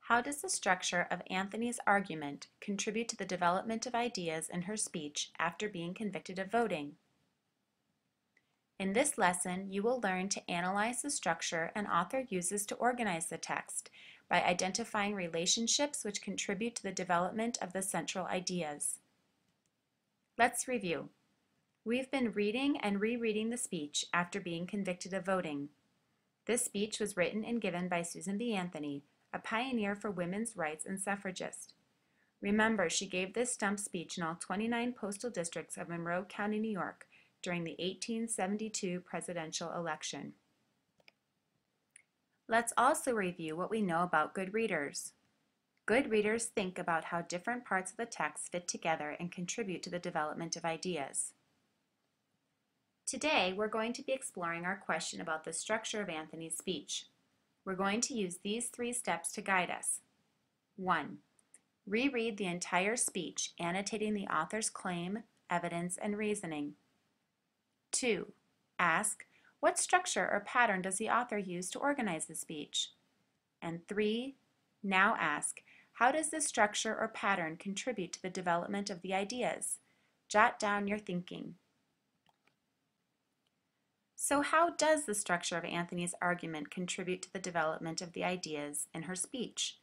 How does the structure of Anthony's argument contribute to the development of ideas in her speech after being convicted of voting? In this lesson, you will learn to analyze the structure an author uses to organize the text by identifying relationships which contribute to the development of the central ideas. Let's review. We've been reading and rereading the speech after being convicted of voting. This speech was written and given by Susan B. Anthony, a pioneer for women's rights and suffragist. Remember, she gave this stump speech in all 29 postal districts of Monroe County, New York, during the 1872 presidential election. Let's also review what we know about good readers. Good readers think about how different parts of the text fit together and contribute to the development of ideas. Today, we're going to be exploring our question about the structure of Anthony's speech. We're going to use these 3 steps to guide us. 1. Reread the entire speech, annotating the author's claim, evidence, and reasoning. 2. Ask, what structure or pattern does the author use to organize the speech? And 3. Now ask, how does this structure or pattern contribute to the development of the ideas? Jot down your thinking. So how does the structure of Anthony's argument contribute to the development of the ideas in her speech?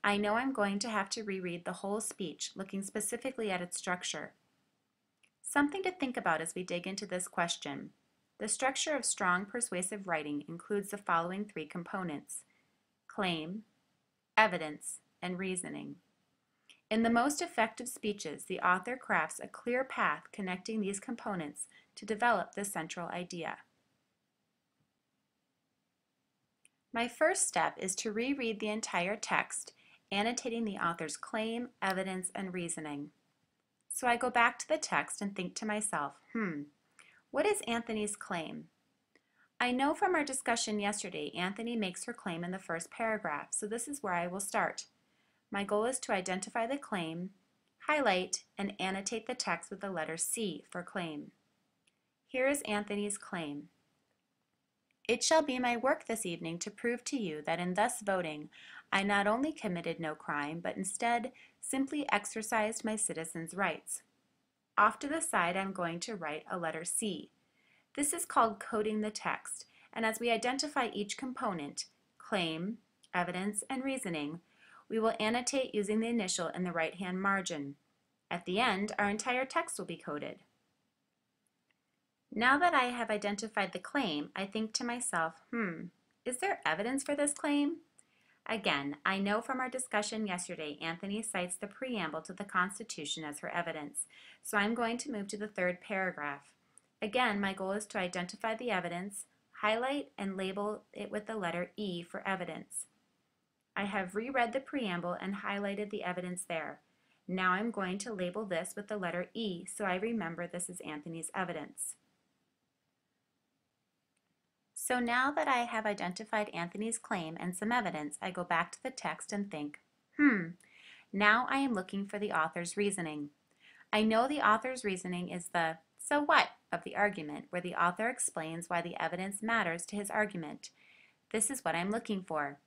I know I'm going to have to reread the whole speech, looking specifically at its structure. Something to think about as we dig into this question. The structure of strong persuasive writing includes the following 3 components: claim, evidence, and reasoning. In the most effective speeches, the author crafts a clear path connecting these components to develop the central idea. My first step is to reread the entire text, annotating the author's claim, evidence, and reasoning. So I go back to the text and think to myself, what is Anthony's claim? I know from our discussion yesterday, Anthony makes her claim in the first paragraph, so this is where I will start. My goal is to identify the claim, highlight, and annotate the text with the letter C for claim. Here is Anthony's claim. It shall be my work this evening to prove to you that in thus voting, I not only committed no crime, but instead simply exercised my citizens' rights. Off to the side, I'm going to write a letter C. This is called coding the text, and as we identify each component, claim, evidence, and reasoning, we will annotate using the initial in the right-hand margin. At the end, our entire text will be coded. Now that I have identified the claim, I think to myself, is there evidence for this claim? Again, I know from our discussion yesterday, Anthony cites the preamble to the Constitution as her evidence, so I'm going to move to the 3rd paragraph. Again, my goal is to identify the evidence, highlight, and label it with the letter E for evidence. I have reread the preamble and highlighted the evidence there. Now I'm going to label this with the letter E so I remember this is Anthony's evidence. So now that I have identified Anthony's claim and some evidence, I go back to the text and think, now I am looking for the author's reasoning. I know the author's reasoning is the so what of the argument, where the author explains why the evidence matters to his argument. This is what I'm looking for.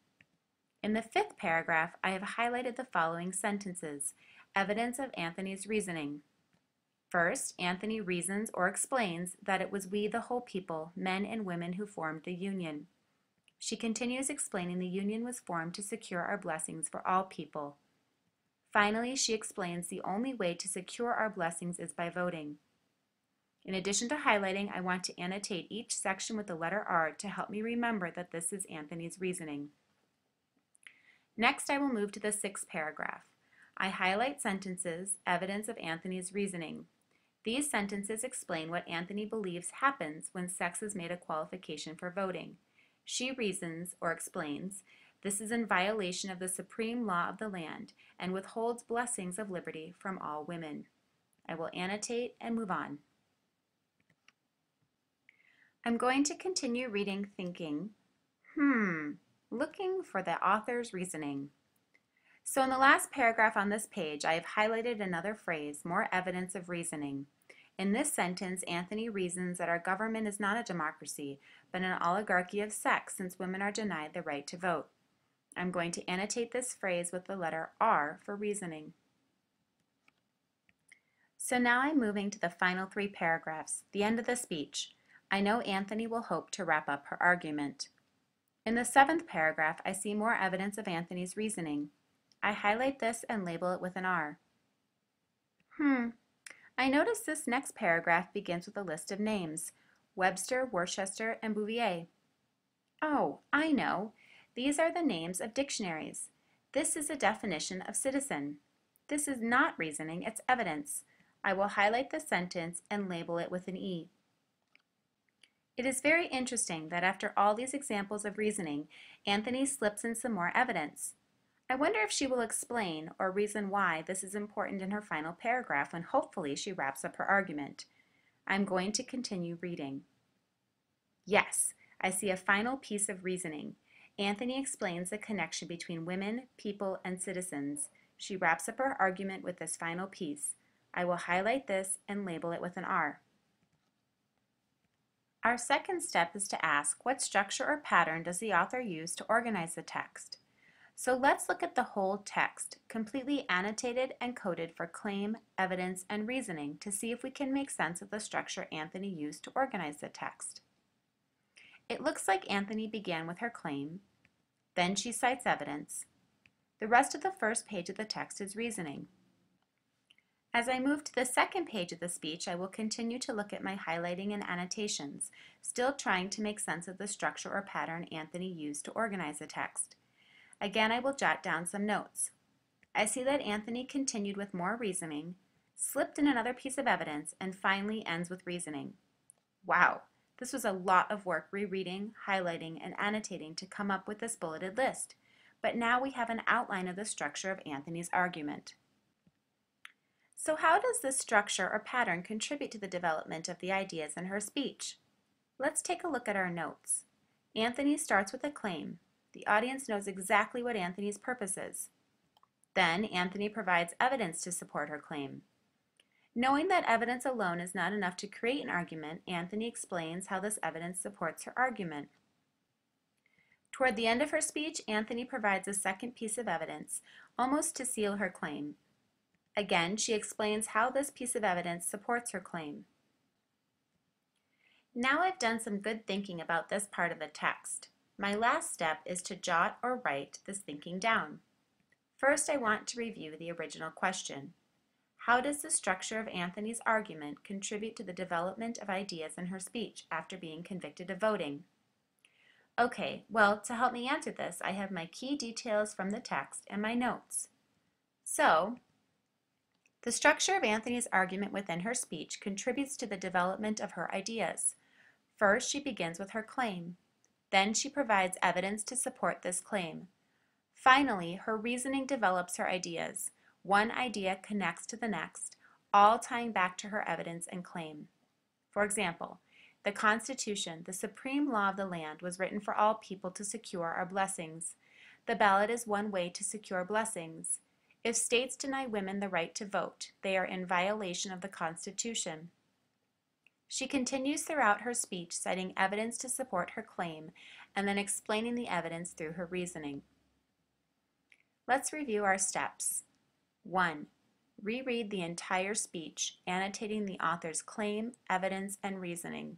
In the 5th paragraph, I have highlighted the following sentences, evidence of Anthony's reasoning. First, Anthony reasons or explains that it was we, the whole people, men and women, who formed the Union. She continues explaining the Union was formed to secure our blessings for all people. Finally, she explains the only way to secure our blessings is by voting. In addition to highlighting, I want to annotate each section with the letter R to help me remember that this is Anthony's reasoning. Next, I will move to the 6th paragraph. I highlight sentences, evidence of Anthony's reasoning. These sentences explain what Anthony believes happens when sex is made a qualification for voting. She reasons, or explains, this is in violation of the supreme law of the land and withholds blessings of liberty from all women. I will annotate and move on. I'm going to continue reading thinking, looking for the author's reasoning. So in the last paragraph on this page, I have highlighted another phrase, more evidence of reasoning. In this sentence, Anthony reasons that our government is not a democracy, but an oligarchy of sex, since women are denied the right to vote. I'm going to annotate this phrase with the letter R for reasoning. So now I'm moving to the final 3 paragraphs, the end of the speech. I know Anthony will hope to wrap up her argument. In the 7th paragraph, I see more evidence of Anthony's reasoning. I highlight this and label it with an R. I notice this next paragraph begins with a list of names: Webster, Worcester, and Bouvier. Oh, I know. These are the names of dictionaries. This is a definition of citizen. This is not reasoning, it's evidence. I will highlight the sentence and label it with an E. It is very interesting that after all these examples of reasoning, Anthony slips in some more evidence. I wonder if she will explain or reason why this is important in her final paragraph when hopefully she wraps up her argument. I'm going to continue reading. Yes, I see a final piece of reasoning. Anthony explains the connection between women, people, and citizens. She wraps up her argument with this final piece. I will highlight this and label it with an R. Our second step is to ask, what structure or pattern does the author use to organize the text? So let's look at the whole text, completely annotated and coded for claim, evidence, and reasoning to see if we can make sense of the structure Anthony used to organize the text. It looks like Anthony began with her claim, then she cites evidence. The rest of the first page of the text is reasoning. As I move to the second page of the speech, I will continue to look at my highlighting and annotations, still trying to make sense of the structure or pattern Anthony used to organize the text. Again, I will jot down some notes. I see that Anthony continued with more reasoning, slipped in another piece of evidence, and finally ends with reasoning. Wow, this was a lot of work rereading, highlighting, and annotating to come up with this bulleted list. But now we have an outline of the structure of Anthony's argument. So how does this structure or pattern contribute to the development of the ideas in her speech? Let's take a look at our notes. Anthony starts with a claim. The audience knows exactly what Anthony's purpose is. Then Anthony provides evidence to support her claim. Knowing that evidence alone is not enough to create an argument, Anthony explains how this evidence supports her argument. Toward the end of her speech, Anthony provides a second piece of evidence, almost to seal her claim. Again, she explains how this piece of evidence supports her claim. Now I've done some good thinking about this part of the text. My last step is to jot or write this thinking down. First, I want to review the original question. How does the structure of Anthony's argument contribute to the development of ideas in her speech after being convicted of voting? Okay, well, to help me answer this, I have my key details from the text and my notes. So, the structure of Anthony's argument within her speech contributes to the development of her ideas. First, she begins with her claim. Then she provides evidence to support this claim. Finally, her reasoning develops her ideas. One idea connects to the next, all tying back to her evidence and claim. For example, the Constitution, the supreme law of the land, was written for all people to secure our blessings. The ballot is one way to secure blessings. If states deny women the right to vote, they are in violation of the Constitution. She continues throughout her speech, citing evidence to support her claim, and then explaining the evidence through her reasoning. Let's review our steps. 1. Reread the entire speech, annotating the author's claim, evidence, and reasoning.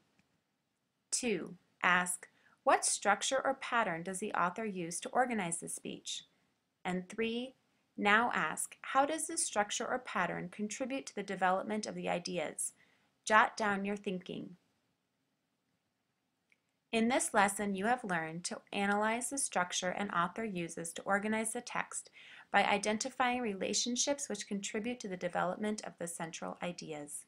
2. Ask, what structure or pattern does the author use to organize the speech? And 3. Now ask, how does this structure or pattern contribute to the development of the ideas? Jot down your thinking. In this lesson, you have learned to analyze the structure an author uses to organize the text by identifying relationships which contribute to the development of the central ideas.